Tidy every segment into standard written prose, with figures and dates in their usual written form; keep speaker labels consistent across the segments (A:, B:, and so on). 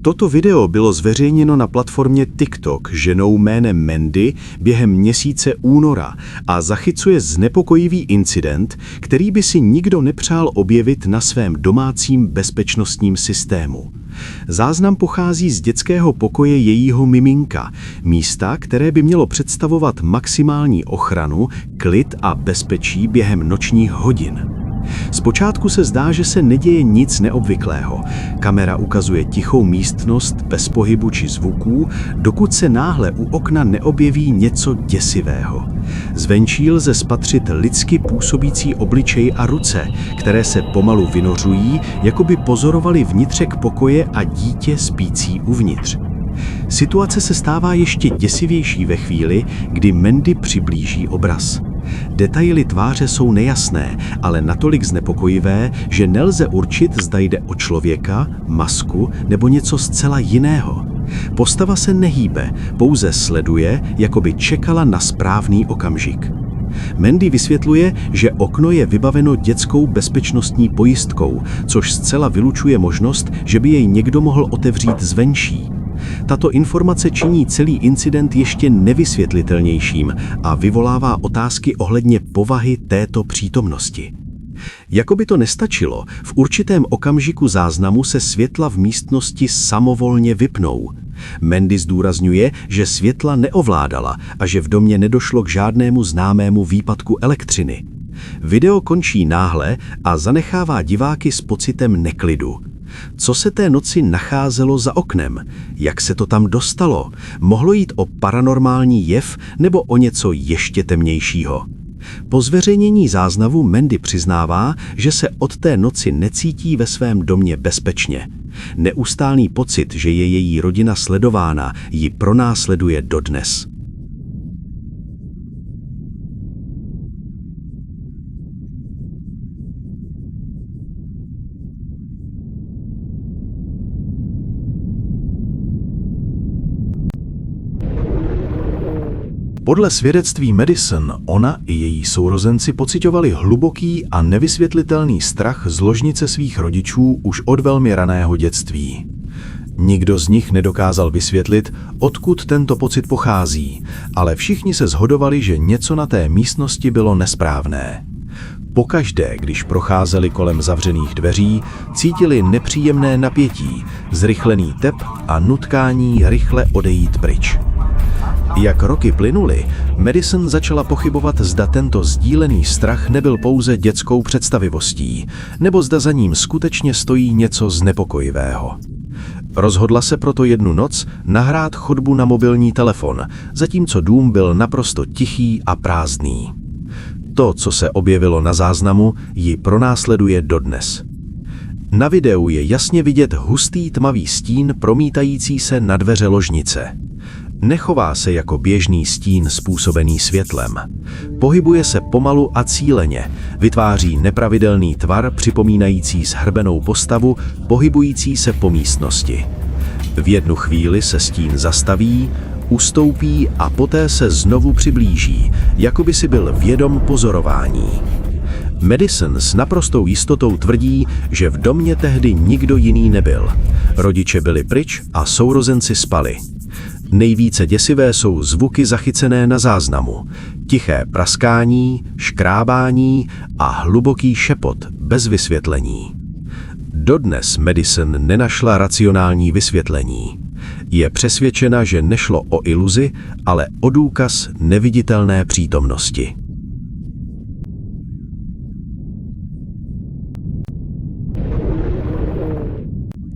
A: Toto video bylo zveřejněno na platformě TikTok ženou jménem Mandy během měsíce února a zachycuje znepokojivý incident, který by si nikdo nepřál objevit na svém domácím bezpečnostním systému. Záznam pochází z dětského pokoje jejího miminka, místa, které by mělo představovat maximální ochranu, klid a bezpečí během nočních hodin. Zpočátku se zdá, že se neděje nic neobvyklého. Kamera ukazuje tichou místnost bez pohybu či zvuků, dokud se náhle u okna neobjeví něco děsivého. Zvenčí lze spatřit lidsky působící obličej a ruce, které se pomalu vynořují, jako by pozorovali vnitřek pokoje a dítě spící uvnitř. Situace se stává ještě děsivější ve chvíli, kdy Mandy přiblíží obraz. Detaily tváře jsou nejasné, ale natolik znepokojivé, že nelze určit, zda jde o člověka, masku nebo něco zcela jiného. Postava se nehýbe, pouze sleduje, jako by čekala na správný okamžik. Mandy vysvětluje, že okno je vybaveno dětskou bezpečnostní pojistkou, což zcela vylučuje možnost, že by jej někdo mohl otevřít zvenčí. Tato informace činí celý incident ještě nevysvětlitelnějším a vyvolává otázky ohledně povahy této přítomnosti. Jako by to nestačilo, v určitém okamžiku záznamu se světla v místnosti samovolně vypnou. Mandy zdůrazňuje, že světla neovládala a že v domě nedošlo k žádnému známému výpadku elektřiny. Video končí náhle a zanechává diváky s pocitem neklidu. Co se té noci nacházelo za oknem? Jak se to tam dostalo? Mohlo jít o paranormální jev nebo o něco ještě temnějšího? Po zveřejnění záznamu Mandy přiznává, že se od té noci necítí ve svém domě bezpečně. Neustálý pocit, že je její rodina sledována, ji pronásleduje dodnes.
B: Podle svědectví Madison, ona i její sourozenci pociťovali hluboký a nevysvětlitelný strach z ložnice svých rodičů už od velmi raného dětství. Nikdo z nich nedokázal vysvětlit, odkud tento pocit pochází, ale všichni se shodovali, že něco na té místnosti bylo nesprávné. Pokaždé, když procházeli kolem zavřených dveří, cítili nepříjemné napětí, zrychlený tep a nutkání rychle odejít pryč. Jak roky plynuly, Madison začala pochybovat, zda tento sdílený strach nebyl pouze dětskou představivostí, nebo zda za ním skutečně stojí něco znepokojivého. Rozhodla se proto jednu noc nahrát chodbu na mobilní telefon, zatímco dům byl naprosto tichý a prázdný. To, co se objevilo na záznamu, ji pronásleduje dodnes. Na videu je jasně vidět hustý tmavý stín promítající se na dveře ložnice. Nechová se jako běžný stín způsobený světlem. Pohybuje se pomalu a cíleně, vytváří nepravidelný tvar připomínající shrbenou postavu, pohybující se po místnosti. V jednu chvíli se stín zastaví, ustoupí a poté se znovu přiblíží, jako by si byl vědom pozorování. Madison s naprostou jistotou tvrdí, že v domě tehdy nikdo jiný nebyl. Rodiče byli pryč a sourozenci spali. Nejvíce děsivé jsou zvuky zachycené na záznamu. Tiché praskání, škrábání a hluboký šepot bez vysvětlení. Dodnes Madison nenašla racionální vysvětlení. Je přesvědčena, že nešlo o iluzi, ale o důkaz neviditelné přítomnosti.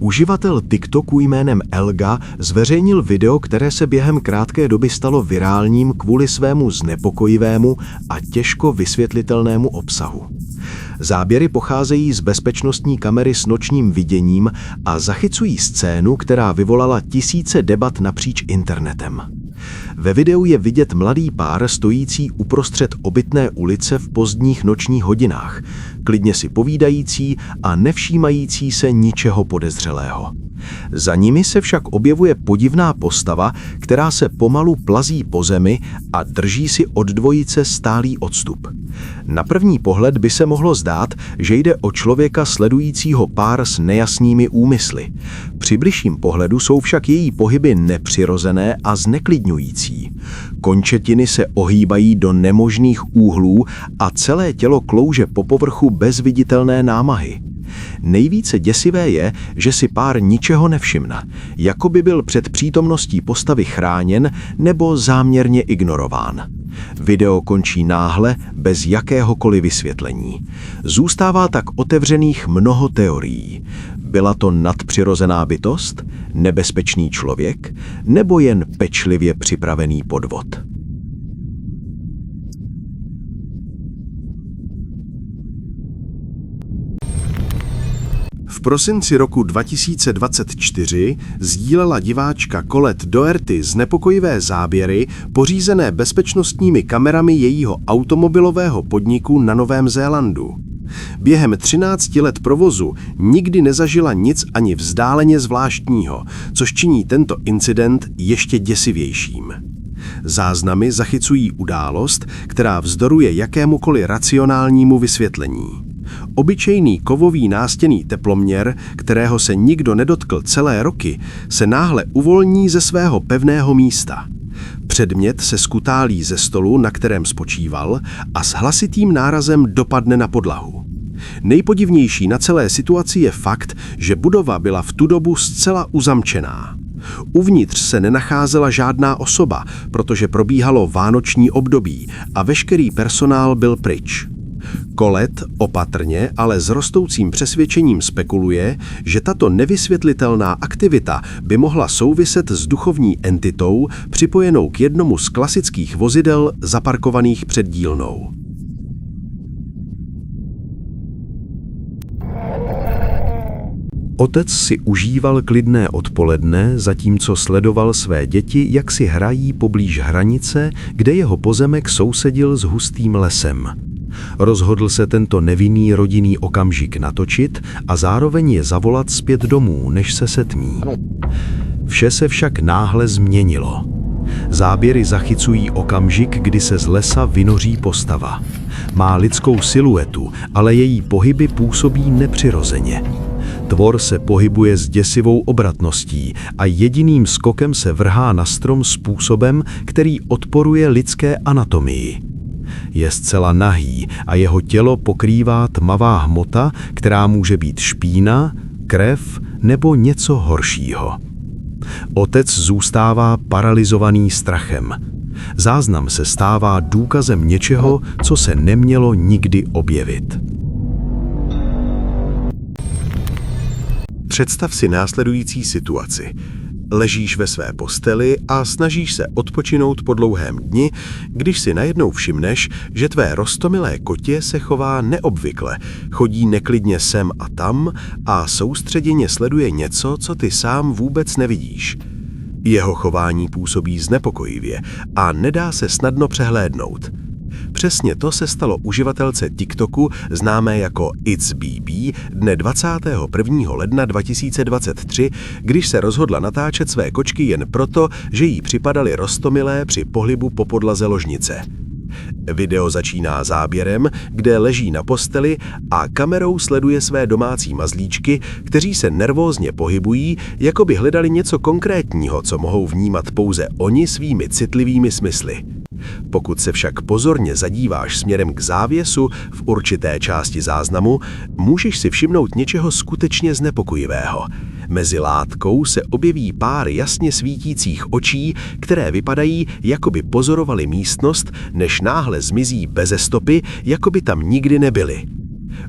A: Uživatel TikToku jménem Elga zveřejnil video, které se během krátké doby stalo virálním kvůli svému znepokojivému a těžko vysvětlitelnému obsahu. Záběry pocházejí z bezpečnostní kamery s nočním viděním a zachycují scénu, která vyvolala tisíce debat napříč internetem. Ve videu je vidět mladý pár stojící uprostřed obytné ulice v pozdních nočních hodinách. klidně si povídající a nevšímající se ničeho podezřelého. Za nimi se však objevuje podivná postava, která se pomalu plazí po zemi a drží si od dvojice stálý odstup. Na první pohled by se mohlo zdát, že jde o člověka sledujícího pár s nejasnými úmysly. Při bližším pohledu jsou však její pohyby nepřirozené a zneklidňující. Končetiny se ohýbají do nemožných úhlů a celé tělo klouže po povrchu bez viditelné námahy. Nejvíce děsivé je, že si pár ničeho nevšimne, jako by byl před přítomností postavy chráněn nebo záměrně ignorován. Video končí náhle, bez jakéhokoliv vysvětlení. Zůstává tak otevřených mnoho teorií. Byla to nadpřirozená bytost, nebezpečný člověk, nebo jen pečlivě připravený podvod? V prosinci roku 2024 sdílela diváčka Colette Doherty znepokojivé záběry pořízené bezpečnostními kamerami jejího automobilového podniku na Novém Zélandu. Během 13 let provozu nikdy nezažila nic ani vzdáleně zvláštního, což činí tento incident ještě děsivějším. Záznamy zachycují událost, která vzdoruje jakémukoliv racionálnímu vysvětlení. Obyčejný kovový nástěnný teploměr, kterého se nikdo nedotkl celé roky, se náhle uvolní ze svého pevného místa. Předmět se skutálí ze stolu, na kterém spočíval, a s hlasitým nárazem dopadne na podlahu. Nejpodivnější na celé situaci je fakt, že budova byla v tu dobu zcela uzamčená. Uvnitř se nenacházela žádná osoba, protože probíhalo vánoční období a veškerý personál byl pryč. Colette opatrně, ale s rostoucím přesvědčením spekuluje, že tato nevysvětlitelná aktivita by mohla souviset s duchovní entitou připojenou k jednomu z klasických vozidel zaparkovaných před dílnou.
B: Otec si užíval klidné odpoledne, zatímco sledoval své děti, jak si hrají poblíž hranice, kde jeho pozemek sousedil s hustým lesem. Rozhodl se tento nevinný rodinný okamžik natočit a zároveň je zavolat zpět domů, než se setmí. Vše se však náhle změnilo. Záběry zachycují okamžik, kdy se z lesa vynoří postava. Má lidskou siluetu, ale její pohyby působí nepřirozeně. Tvor se pohybuje s děsivou obratností a jediným skokem se vrhá na strom způsobem, který odporuje lidské anatomii. Je zcela nahý a jeho tělo pokrývá tmavá hmota, která může být špína, krev nebo něco horšího. Otec zůstává paralyzovaný strachem. Záznam se stává důkazem něčeho, co se nemělo nikdy objevit.
A: Představ si následující situaci. Ležíš ve své posteli a snažíš se odpočinout po dlouhém dni, když si najednou všimneš, že tvé roztomilé kotě se chová neobvykle, chodí neklidně sem a tam a soustředěně sleduje něco, co ty sám vůbec nevidíš. Jeho chování působí znepokojivě a nedá se snadno přehlédnout. Přesně to se stalo uživatelce TikToku známé jako It's BB dne 21. ledna 2023, když se rozhodla natáčet své kočky jen proto, že jí připadaly roztomilé při pohybu po podlaze ložnice. Video začíná záběrem, kde leží na posteli a kamerou sleduje své domácí mazlíčky, kteří se nervózně pohybují, jako by hledali něco konkrétního, co mohou vnímat pouze oni svými citlivými smysly. Pokud se však pozorně zadíváš směrem k závěsu v určité části záznamu, můžeš si všimnout něčeho skutečně znepokojivého. Mezi látkou se objeví pár jasně svítících očí, které vypadají, jako by pozorovaly místnost, než náhle zmizí beze stopy, jako by tam nikdy nebyly.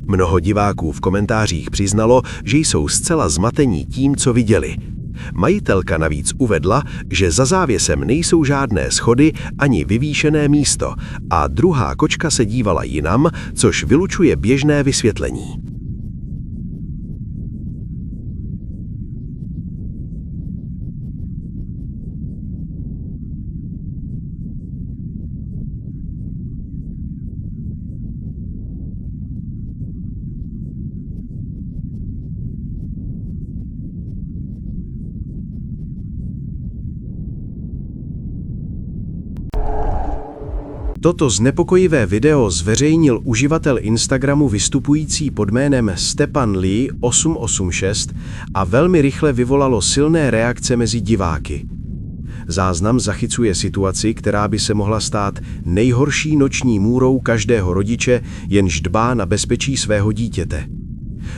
A: Mnoho diváků v komentářích přiznalo, že jsou zcela zmatení tím, co viděli. Majitelka navíc uvedla, že za závěsem nejsou žádné schody ani vyvýšené místo a druhá kočka se dívala jinam, což vylučuje běžné vysvětlení. Toto znepokojivé video zveřejnil uživatel Instagramu vystupující pod jménem Stepan Lee 886 a velmi rychle vyvolalo silné reakce mezi diváky. Záznam zachycuje situaci, která by se mohla stát nejhorší noční můrou každého rodiče, jenž dbá na bezpečí svého dítěte.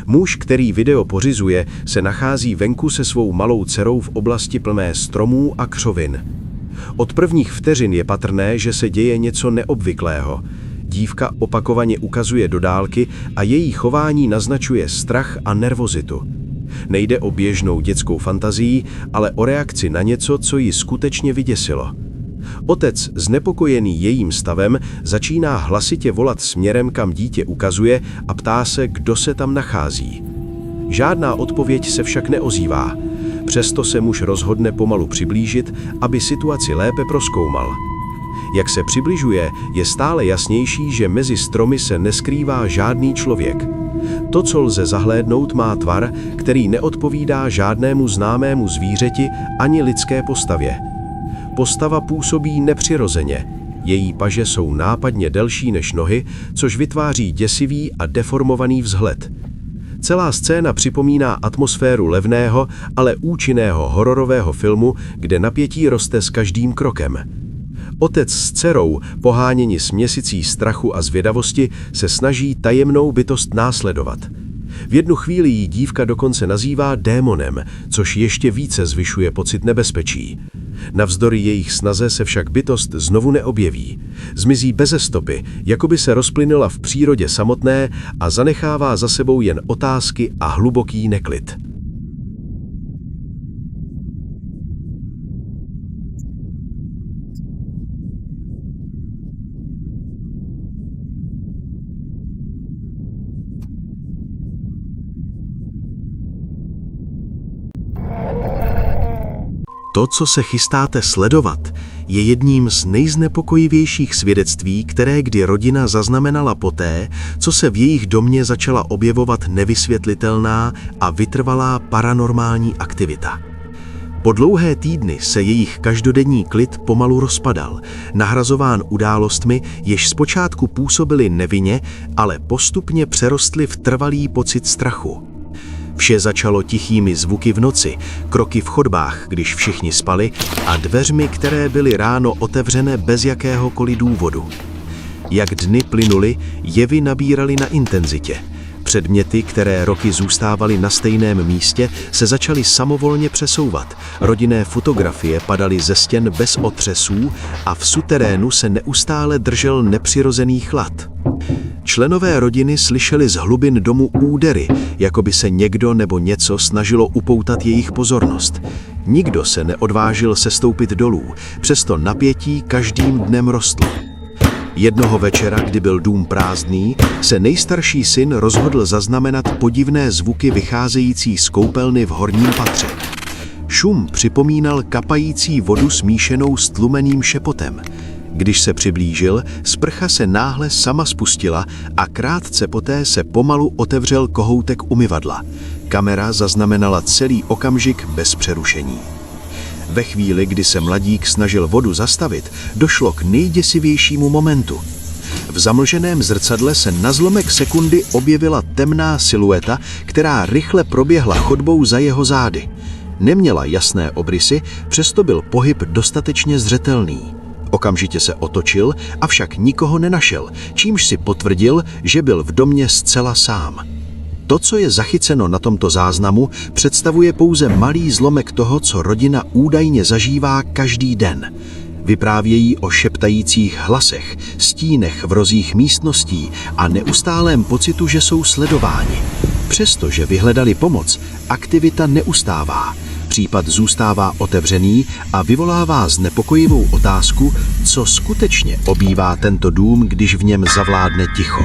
A: Muž, který video pořizuje, se nachází venku se svou malou dcerou v oblasti plné stromů a křovin. Od prvních vteřin je patrné, že se děje něco neobvyklého. Dívka opakovaně ukazuje do dálky a její chování naznačuje strach a nervozitu. Nejde o běžnou dětskou fantazii, ale o reakci na něco, co ji skutečně vyděsilo. Otec, znepokojený jejím stavem, začíná hlasitě volat směrem, kam dítě ukazuje a ptá se, kdo se tam nachází. Žádná odpověď se však neozývá. Přesto se muž rozhodne pomalu přiblížit, aby situaci lépe prozkoumal. Jak se přibližuje, je stále jasnější, že mezi stromy se neskrývá žádný člověk. To, co lze zahlédnout, má tvar, který neodpovídá žádnému známému zvířeti ani lidské postavě. Postava působí nepřirozeně. Její paže jsou nápadně delší než nohy, což vytváří děsivý a deformovaný vzhled. Celá scéna připomíná atmosféru levného, ale účinného hororového filmu, kde napětí roste s každým krokem. Otec s dcerou, poháněni směsicí strachu a zvědavosti, se snaží tajemnou bytost následovat. V jednu chvíli jí dívka dokonce nazývá démonem, což ještě více zvyšuje pocit nebezpečí. Navzdory jejich snaze se však bytost znovu neobjeví. Zmizí beze stopy, jako by se rozplynula v přírodě samotné a zanechává za sebou jen otázky a hluboký neklid.
B: To, co se chystáte sledovat, je jedním z nejznepokojivějších svědectví, které kdy rodina zaznamenala poté, co se v jejich domě začala objevovat nevysvětlitelná a vytrvalá paranormální aktivita. Po dlouhé týdny se jejich každodenní klid pomalu rozpadal, nahrazován událostmi, jež zpočátku působily nevinně, ale postupně přerostly v trvalý pocit strachu. Vše začalo tichými zvuky v noci, kroky v chodbách, když všichni spali, a dveřmi, které byly ráno otevřené bez jakéhokoliv důvodu. Jak dny plynuly, jevy nabíraly na intenzitě. Předměty, které roky zůstávaly na stejném místě, se začaly samovolně přesouvat. Rodinné fotografie padaly ze stěn bez otřesů a v suterénu se neustále držel nepřirozený chlad. Členové rodiny slyšeli z hlubin domu údery, jako by se někdo nebo něco snažilo upoutat jejich pozornost. Nikdo se neodvážil sestoupit dolů, přesto napětí každým dnem rostlo. Jednoho večera, kdy byl dům prázdný, se nejstarší syn rozhodl zaznamenat podivné zvuky vycházející z koupelny v horním patře. Šum připomínal kapající vodu smíšenou s tlumeným šepotem. Když se přiblížil, sprcha se náhle sama spustila a krátce poté se pomalu otevřel kohoutek umyvadla. Kamera zaznamenala celý okamžik bez přerušení. Ve chvíli, kdy se mladík snažil vodu zastavit, došlo k nejděsivějšímu momentu. V zamlženém zrcadle se na zlomek sekundy objevila temná silueta, která rychle proběhla chodbou za jeho zády. Neměla jasné obrysy, přesto byl pohyb dostatečně zřetelný. Okamžitě se otočil, avšak nikoho nenašel, čímž si potvrdil, že byl v domě zcela sám. To, co je zachyceno na tomto záznamu, představuje pouze malý zlomek toho, co rodina údajně zažívá každý den. Vyprávějí o šeptajících hlasech, stínech vrozích místností a neustálém pocitu, že jsou sledováni. Přestože vyhledali pomoc, aktivita neustává. Případ zůstává otevřený a vyvolává znepokojivou otázku, co skutečně obývá tento dům, když v něm zavládne ticho.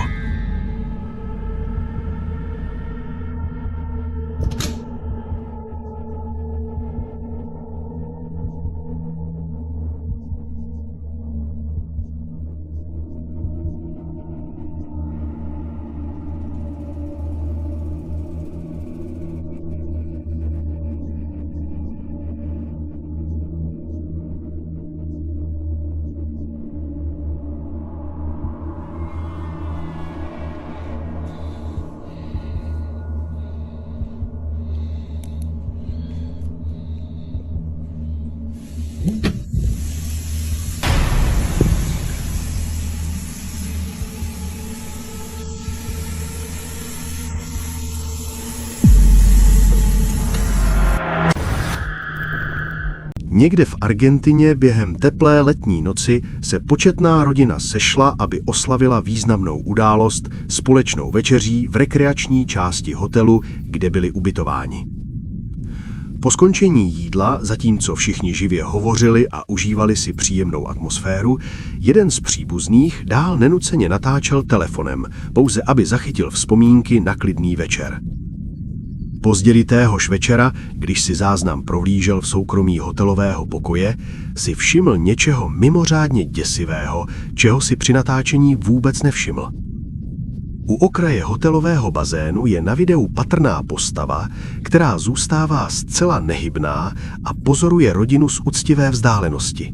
A: Někde v Argentině během teplé letní noci se početná rodina sešla, aby oslavila významnou událost společnou večeří v rekreační části hotelu, kde byli ubytováni. Po skončení jídla, zatímco všichni živě hovořili a užívali si příjemnou atmosféru, jeden z příbuzných dál nenuceně natáčel telefonem, pouze aby zachytil vzpomínky na klidný večer. Později téhož večera, když si záznam prohlížel v soukromí hotelového pokoje, si všiml něčeho mimořádně děsivého, čeho si při natáčení vůbec nevšiml. U okraje hotelového bazénu je na videu patrná postava, která zůstává zcela nehybná a pozoruje rodinu z úctivé vzdálenosti.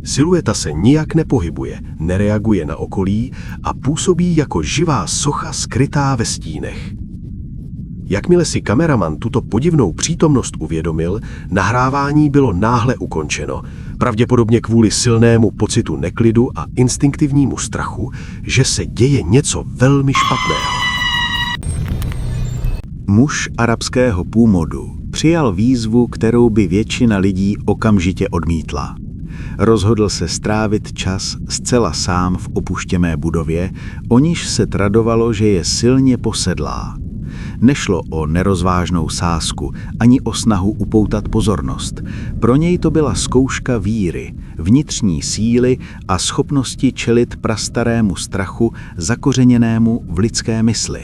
A: Silueta se nijak nepohybuje, nereaguje na okolí a působí jako živá socha skrytá ve stínech. Jakmile si kameraman tuto podivnou přítomnost uvědomil, nahrávání bylo náhle ukončeno, pravděpodobně kvůli silnému pocitu neklidu a instinktivnímu strachu, že se děje něco velmi špatného.
B: Muž arabského původu přijal výzvu, kterou by většina lidí okamžitě odmítla. Rozhodl se strávit čas zcela sám v opuštěné budově, o níž se tradovalo, že je silně posedlá. Nešlo o nerozvážnou sázku, ani o snahu upoutat pozornost. Pro něj to byla zkouška víry, vnitřní síly a schopnosti čelit prastarému strachu zakořeněnému v lidské mysli.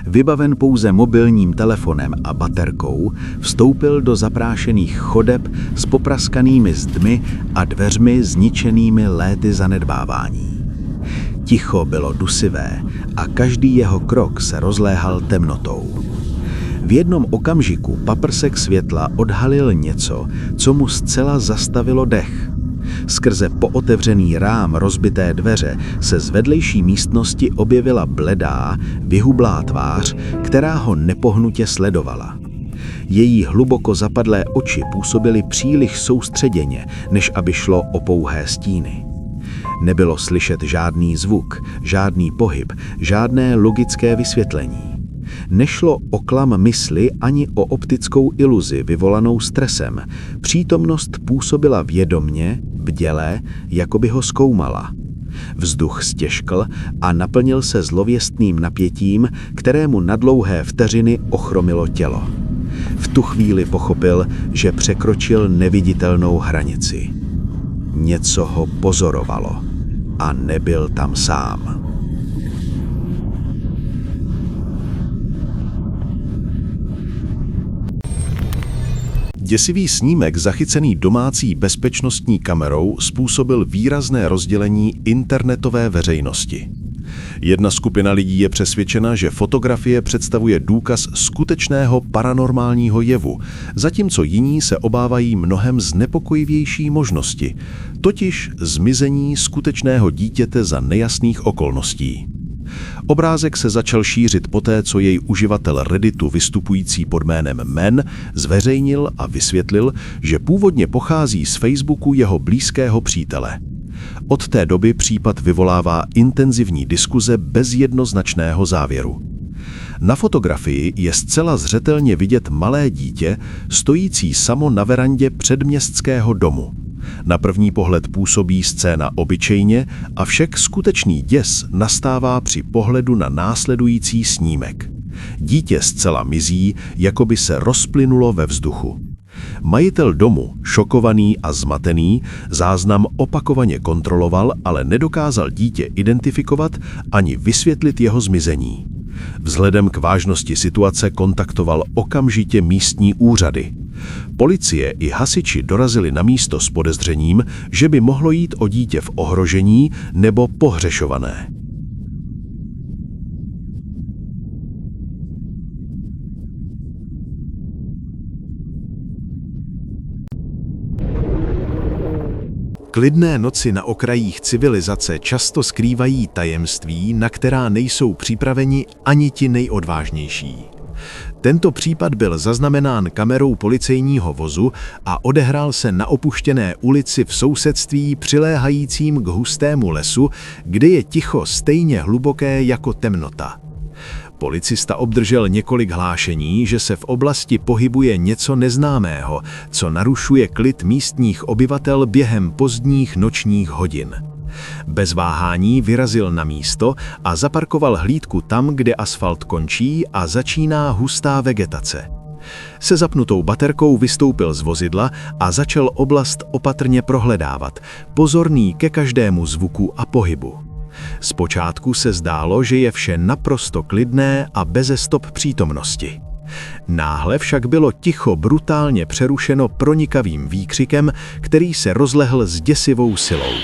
B: Vybaven pouze mobilním telefonem a baterkou, vstoupil do zaprášených chodeb s popraskanými zdmi a dveřmi zničenými léty zanedbávání. Ticho bylo dusivé a každý jeho krok se rozléhal temnotou. V jednom okamžiku paprsek světla odhalil něco, co mu zcela zastavilo dech. Skrze pootevřený rám rozbité dveře se z vedlejší místnosti objevila bledá, vyhublá tvář, která ho nepohnutě sledovala. Její hluboko zapadlé oči působily příliš soustředěně, než aby šlo o pouhé stíny. Nebylo slyšet žádný zvuk, žádný pohyb, žádné logické vysvětlení. Nešlo o klam mysli ani o optickou iluzi vyvolanou stresem. Přítomnost působila vědomně, bděle, jako by ho zkoumala. Vzduch stěžkl a naplnil se zlověstným napětím, kterému na dlouhé vteřiny ochromilo tělo. V tu chvíli pochopil, že překročil neviditelnou hranici. Něco ho pozorovalo a nebyl tam sám.
A: Děsivý snímek zachycený domácí bezpečnostní kamerou způsobil výrazné rozdělení internetové veřejnosti. Jedna skupina lidí je přesvědčena, že fotografie představuje důkaz skutečného paranormálního jevu, zatímco jiní se obávají mnohem znepokojivější možnosti, totiž zmizení skutečného dítěte za nejasných okolností. Obrázek se začal šířit poté, co jej uživatel Redditu vystupující pod jménem Men zveřejnil a vysvětlil, že původně pochází z Facebooku jeho blízkého přítele. Od té doby případ vyvolává intenzivní diskuze bez jednoznačného závěru. Na fotografii je zcela zřetelně vidět malé dítě, stojící samo na verandě předměstského domu. Na první pohled působí scéna obyčejně, avšak skutečný děs nastává při pohledu na následující snímek. Dítě zcela mizí, jako by se rozplynulo ve vzduchu. Majitel domu, šokovaný a zmatený, záznam opakovaně kontroloval, ale nedokázal dítě identifikovat ani vysvětlit jeho zmizení. Vzhledem k vážnosti situace kontaktoval okamžitě místní úřady. Policie i hasiči dorazili na místo s podezřením, že by mohlo jít o dítě v ohrožení nebo pohřešované. Klidné noci na okrajích civilizace často skrývají tajemství, na která nejsou připraveni ani ti nejodvážnější. Tento případ byl zaznamenán kamerou policejního vozu a odehrál se na opuštěné ulici v sousedství přiléhajícím k hustému lesu, kde je ticho stejně hluboké jako temnota. Policista obdržel několik hlášení, že se v oblasti pohybuje něco neznámého, co narušuje klid místních obyvatel během pozdních nočních hodin. Bez váhání vyrazil na místo a zaparkoval hlídku tam, kde asfalt končí a začíná hustá vegetace. Se zapnutou baterkou vystoupil z vozidla a začal oblast opatrně prohledávat, pozorný ke každému zvuku a pohybu. Zpočátku se zdálo, že je vše naprosto klidné a beze stop přítomnosti. Náhle však bylo ticho brutálně přerušeno pronikavým výkřikem, který se rozlehl s děsivou silou.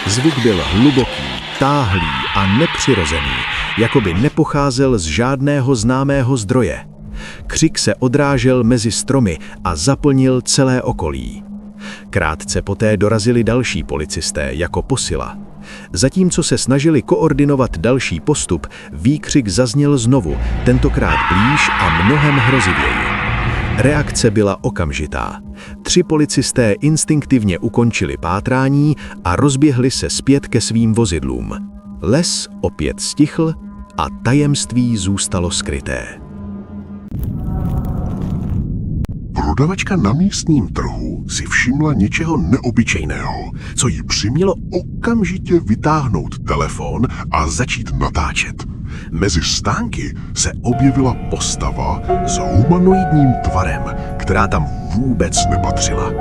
A: Zvuk byl hluboký, táhlý a nepřirozený, jako by nepocházel z žádného známého zdroje. Křik se odrážel mezi stromy a zaplnil celé okolí. Krátce poté dorazili další policisté jako posila. Zatímco se snažili koordinovat další postup, výkřik zazněl znovu, tentokrát blíž a mnohem hrozivěji. Reakce byla okamžitá. 3 policisté instinktivně ukončili pátrání a rozběhli se zpět ke svým vozidlům. Les opět stichl a tajemství zůstalo skryté.
C: Prodavačka na místním trhu si všimla něčeho neobyčejného, co ji přimělo okamžitě vytáhnout telefon a začít natáčet. Mezi stánky se objevila postava s humanoidním tvarem, která tam vůbec nepatřila.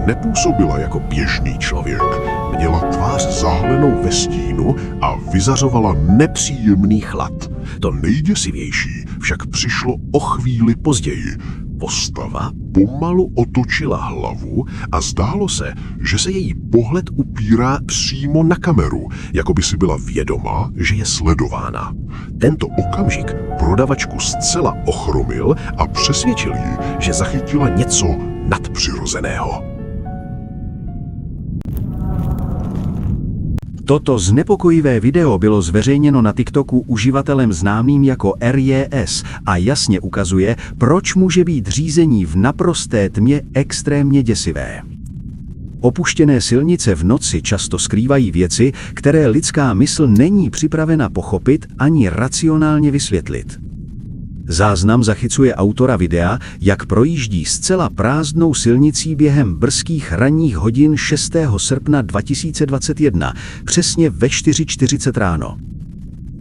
C: Nepůsobila jako běžný člověk, měla tvář zahalenou ve stínu a vyzařovala nepříjemný chlad. To nejděsivější však přišlo o chvíli později. Postava pomalu otočila hlavu a zdálo se, že se její pohled upírá přímo na kameru, jako by si byla vědoma, že je sledována. Tento okamžik prodavačku zcela ochromil a přesvědčil ji, že zachytila něco nadpřirozeného.
A: Toto znepokojivé video bylo zveřejněno na TikToku uživatelem známým jako RJS a jasně ukazuje, proč může být řízení v naprosté tmě extrémně děsivé. Opuštěné silnice v noci často skrývají věci, které lidská mysl není připravena pochopit ani racionálně vysvětlit. Záznam zachycuje autora videa, jak projíždí zcela prázdnou silnicí během brzkých ranních hodin 6. srpna 2021, přesně ve 4:40 ráno.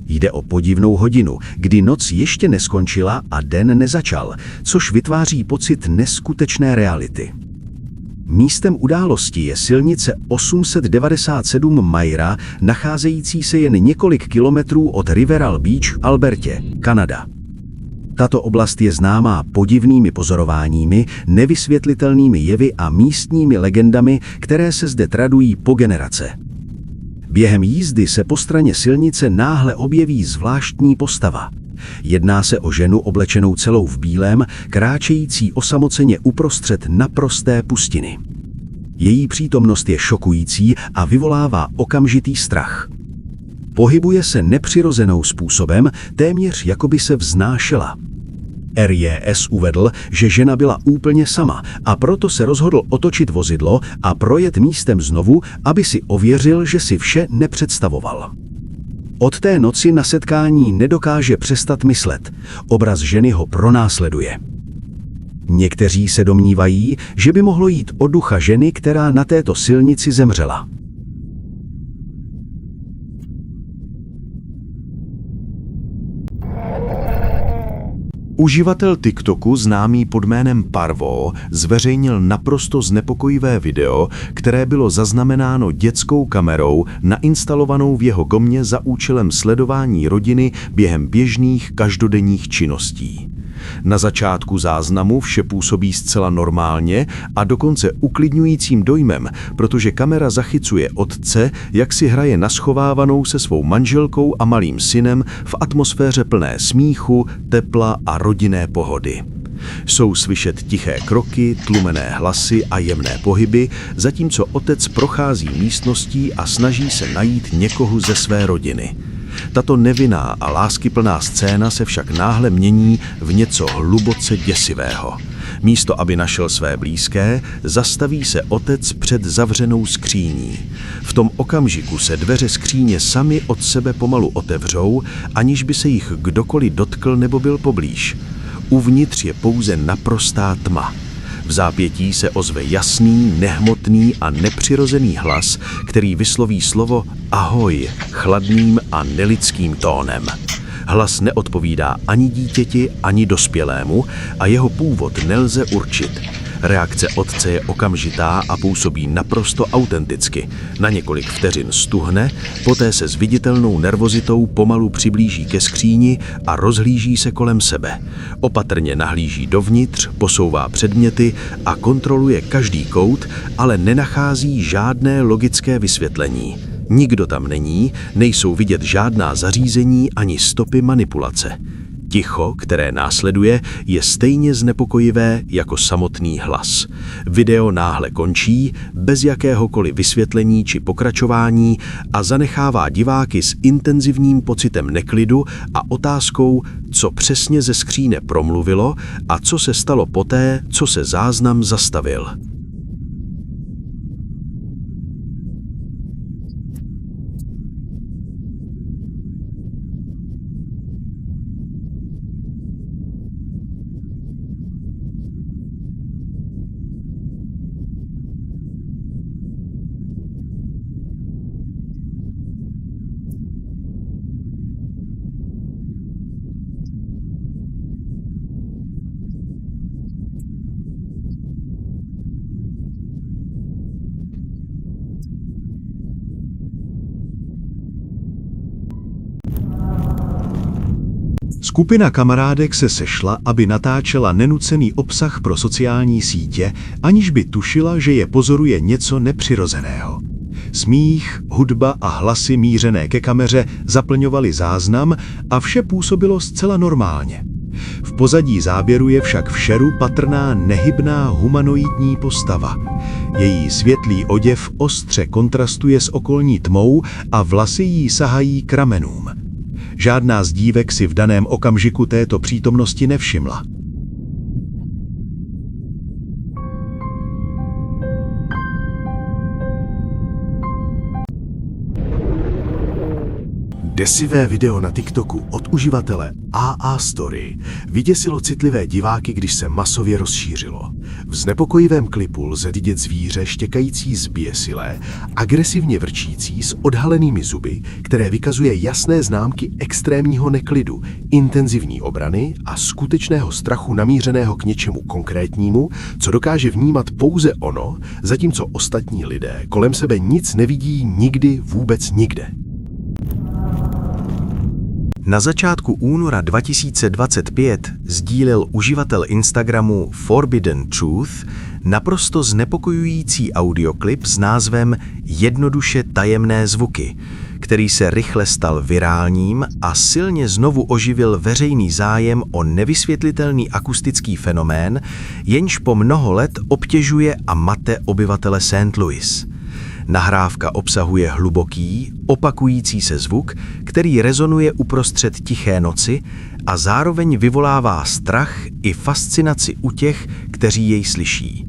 A: Jde o podivnou hodinu, kdy noc ještě neskončila a den nezačal, což vytváří pocit neskutečné reality. Místem události je silnice 897 Maira, nacházející se jen několik kilometrů od Riveral Beach v Albertě, Kanada. Tato oblast je známá podivnými pozorováními, nevysvětlitelnými jevy a místními legendami, které se zde tradují po generace. Během jízdy se po straně silnice náhle objeví zvláštní postava. Jedná se o ženu oblečenou celou v bílém, kráčející osamoceně uprostřed naprosté pustiny. Její přítomnost je šokující a vyvolává okamžitý strach. Pohybuje se nepřirozenou způsobem, téměř jako by se vznášela. RJS uvedl, že žena byla úplně sama a proto se rozhodl otočit vozidlo a projet místem znovu, aby si ověřil, že si vše nepředstavoval. Od té noci na setkání nedokáže přestat myslet. Obraz ženy ho pronásleduje. Někteří se domnívají, že by mohlo jít o ducha ženy, která na této silnici zemřela.
B: Uživatel TikToku známý pod jménem Parvo zveřejnil naprosto znepokojivé video, které bylo zaznamenáno dětskou kamerou nainstalovanou v jeho domě za účelem sledování rodiny během běžných každodenních činností. Na začátku záznamu vše působí zcela normálně a dokonce uklidňujícím dojmem, protože kamera zachycuje otce, jak si hraje na schovávanou se svou manželkou a malým synem v atmosféře plné smíchu, tepla a rodinné pohody. Jsou slyšet tiché kroky, tlumené hlasy a jemné pohyby, zatímco otec prochází místností a snaží se najít někoho ze své rodiny.
A: Tato nevinná a láskyplná scéna se však náhle mění v něco hluboce děsivého. Místo, aby našel své blízké, zastaví se otec před zavřenou skříní. V tom okamžiku se dveře skříně sami od sebe pomalu otevřou, aniž by se jich kdokoliv dotkl nebo byl poblíž. Uvnitř je pouze naprostá tma. V zápětí se ozve jasný, nehmotný a nepřirozený hlas, který vysloví slovo ahoj chladným a nelidským tónem. Hlas neodpovídá ani dítěti, ani dospělému a jeho původ nelze určit. Reakce otce je okamžitá a působí naprosto autenticky. Na několik vteřin stuhne, poté se s viditelnou nervozitou pomalu přiblíží ke skříni a rozhlíží se kolem sebe. Opatrně nahlíží dovnitř, posouvá předměty a kontroluje každý kout, ale nenachází žádné logické vysvětlení. Nikdo tam není, nejsou vidět žádná zařízení ani stopy manipulace. Ticho, které následuje, je stejně znepokojivé jako samotný hlas. Video náhle končí, bez jakéhokoliv vysvětlení či pokračování a zanechává diváky s intenzivním pocitem neklidu a otázkou, co přesně ze skříně promluvilo a co se stalo poté, co se záznam zastavil.
B: Skupina kamarádek se sešla, aby natáčela nenucený obsah pro sociální sítě, aniž by tušila, že je pozoruje něco nepřirozeného. Smích, hudba a hlasy mířené ke kameře zaplňovaly záznam a vše působilo zcela normálně. V pozadí záběru je však v šeru patrná nehybná humanoidní postava. Její světlý oděv ostře kontrastuje s okolní tmou a vlasy jí sahají k ramenům. Žádná z dívek si v daném okamžiku této přítomnosti nevšimla.
C: Desivé video na TikToku od uživatele AA Story vyděsilo citlivé diváky, když se masově rozšířilo. V znepokojivém klipu lze vidět zvíře štěkající zběsilé, agresivně vrčící s odhalenými zuby, které vykazuje jasné známky extrémního neklidu, intenzivní obrany a skutečného strachu namířeného k něčemu konkrétnímu, co dokáže vnímat pouze ono, zatímco ostatní lidé kolem sebe nic nevidí nikdy vůbec nikde.
A: Na začátku února 2025 sdílel uživatel Instagramu Forbidden Truth naprosto znepokojující audioklip s názvem Jednoduše tajemné zvuky, který se rychle stal virálním a silně znovu oživil veřejný zájem o nevysvětlitelný akustický fenomén, jenž po mnoho let obtěžuje a mate obyvatele St. Louis. Nahrávka obsahuje hluboký, opakující se zvuk, který rezonuje uprostřed tiché noci a zároveň vyvolává strach i fascinaci u těch, kteří jej slyší.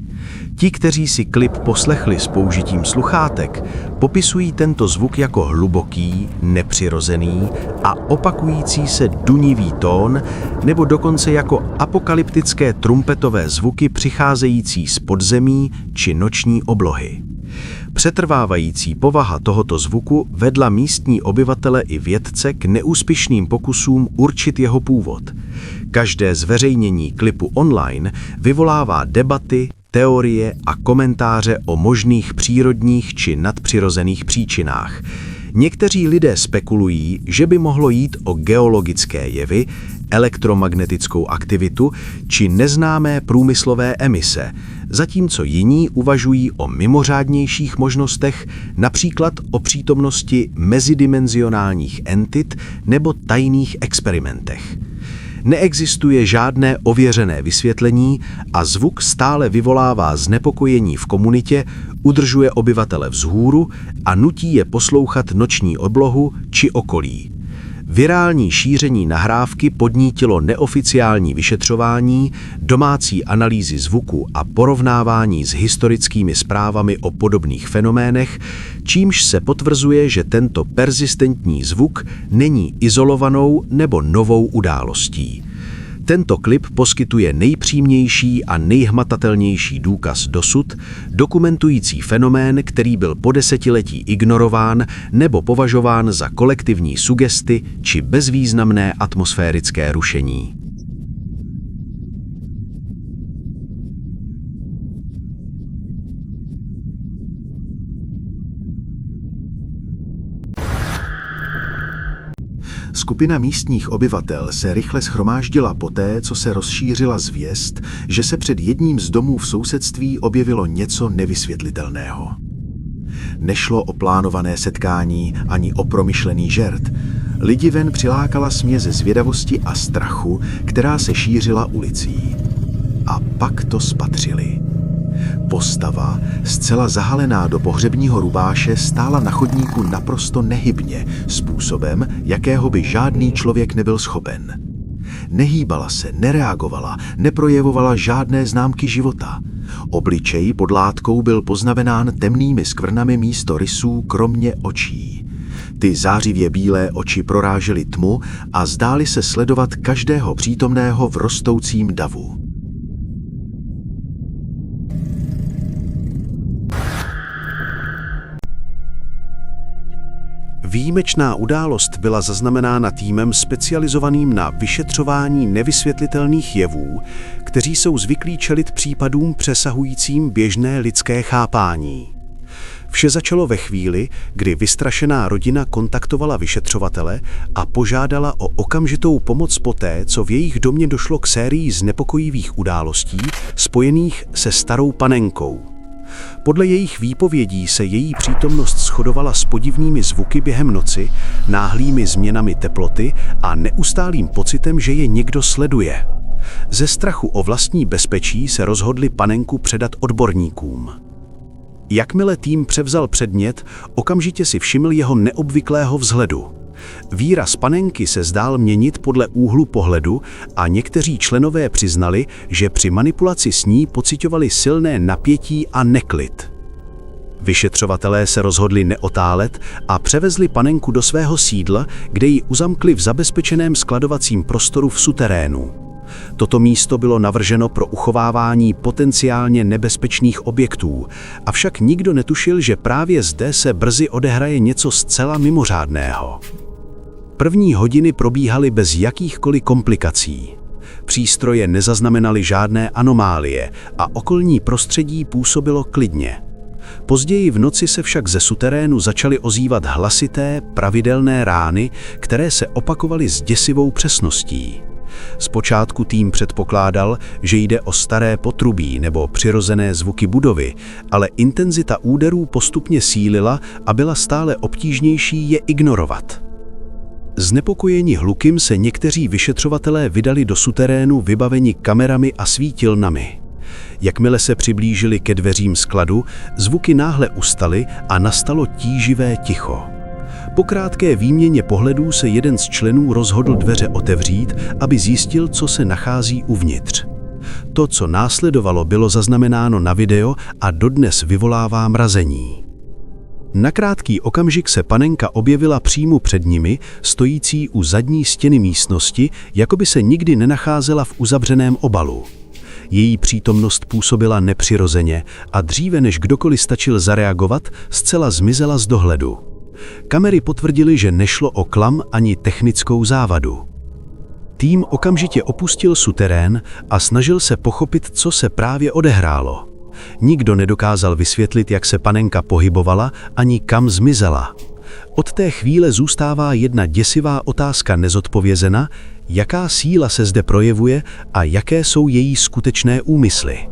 A: Ti, kteří si klip poslechli s použitím sluchátek, popisují tento zvuk jako hluboký, nepřirozený a opakující se dunivý tón, nebo dokonce jako apokalyptické trumpetové zvuky přicházející z podzemí či noční oblohy. Přetrvávající povaha tohoto zvuku vedla místní obyvatele i vědce k neúspěšným pokusům určit jeho původ. Každé zveřejnění klipu online vyvolává debaty, teorie a komentáře o možných přírodních či nadpřirozených příčinách. Někteří lidé spekulují, že by mohlo jít o geologické jevy, elektromagnetickou aktivitu či neznámé průmyslové emise, zatímco jiní uvažují o mimořádnějších možnostech, například o přítomnosti mezidimenzionálních entit nebo tajných experimentech. Neexistuje žádné ověřené vysvětlení a zvuk stále vyvolává znepokojení v komunitě, udržuje obyvatele vzhůru a nutí je poslouchat noční oblohu či okolí. Virální šíření nahrávky podnítilo neoficiální vyšetřování, domácí analýzy zvuku a porovnávání s historickými zprávami o podobných fenoménech, čímž se potvrzuje, že tento perzistentní zvuk není izolovanou nebo novou událostí. Tento klip poskytuje nejpřímější a nejhmatatelnější důkaz dosud, dokumentující fenomén, který byl po desetiletí ignorován nebo považován za kolektivní sugesty či bezvýznamné atmosférické rušení.
B: Skupina místních obyvatel se rychle shromáždila poté, co se rozšířila zvěst, že se před jedním z domů v sousedství objevilo něco nevysvětlitelného. Nešlo o plánované setkání ani o promyšlený žert. Lidi ven přilákala směs zvědavosti a strachu, která se šířila ulicí. A pak to spatřili. Postava, zcela zahalená do pohřebního rubáše, stála na chodníku naprosto nehybně, způsobem, jakého by žádný člověk nebyl schopen. Nehýbala se, nereagovala, neprojevovala žádné známky života. Obličej pod látkou byl poznamenán temnými skvrnami místo rysů, kromě očí. Ty zářivě bílé oči prorážely tmu a zdály se sledovat každého přítomného v rostoucím davu.
A: Výjimečná událost byla zaznamenána týmem specializovaným na vyšetřování nevysvětlitelných jevů, kteří jsou zvyklí čelit případům přesahujícím běžné lidské chápání. Vše začalo ve chvíli, kdy vystrašená rodina kontaktovala vyšetřovatele a požádala o okamžitou pomoc poté, co v jejich domě došlo k sérii znepokojivých událostí spojených se starou panenkou. Podle jejich výpovědí se její přítomnost shodovala s podivnými zvuky během noci, náhlými změnami teploty a neustálým pocitem, že je někdo sleduje. Ze strachu o vlastní bezpečí se rozhodli panenku předat odborníkům. Jakmile tým převzal předmět, okamžitě si všiml jeho neobvyklého vzhledu. Výraz panenky se zdál měnit podle úhlu pohledu a někteří členové přiznali, že při manipulaci s ní pociťovali silné napětí a neklid. Vyšetřovatelé se rozhodli neotálet a převezli panenku do svého sídla, kde ji uzamkli v zabezpečeném skladovacím prostoru v suterénu. Toto místo bylo navrženo pro uchovávání potenciálně nebezpečných objektů, avšak nikdo netušil, že právě zde se brzy odehraje něco zcela mimořádného. První hodiny probíhaly bez jakýchkoliv komplikací. Přístroje nezaznamenaly žádné anomálie a okolní prostředí působilo klidně. Později v noci se však ze suterénu začaly ozývat hlasité, pravidelné rány, které se opakovaly s děsivou přesností. Zpočátku tým předpokládal, že jde o staré potrubí nebo přirozené zvuky budovy, ale intenzita úderů postupně sílila a byla stále obtížnější je ignorovat. Znepokojeni hlukem se někteří vyšetřovatelé vydali do suterénu vybaveni kamerami a svítilnami. Jakmile se přiblížili ke dveřím skladu, zvuky náhle ustaly a nastalo tíživé ticho. Po krátké výměně pohledů se jeden z členů rozhodl dveře otevřít, aby zjistil, co se nachází uvnitř. To, co následovalo, bylo zaznamenáno na video a dodnes vyvolává mrazení. Na krátký okamžik se panenka objevila přímo před nimi, stojící u zadní stěny místnosti, jako by se nikdy nenacházela v uzavřeném obalu. Její přítomnost působila nepřirozeně a dříve než kdokoliv stačil zareagovat, zcela zmizela z dohledu. Kamery potvrdily, že nešlo o klam ani technickou závadu. Tým okamžitě opustil suterén a snažil se pochopit, co se právě odehrálo. Nikdo nedokázal vysvětlit, jak se panenka pohybovala, ani kam zmizela. Od té chvíle zůstává jedna děsivá otázka nezodpovězena, jaká síla se zde projevuje a jaké jsou její skutečné úmysly.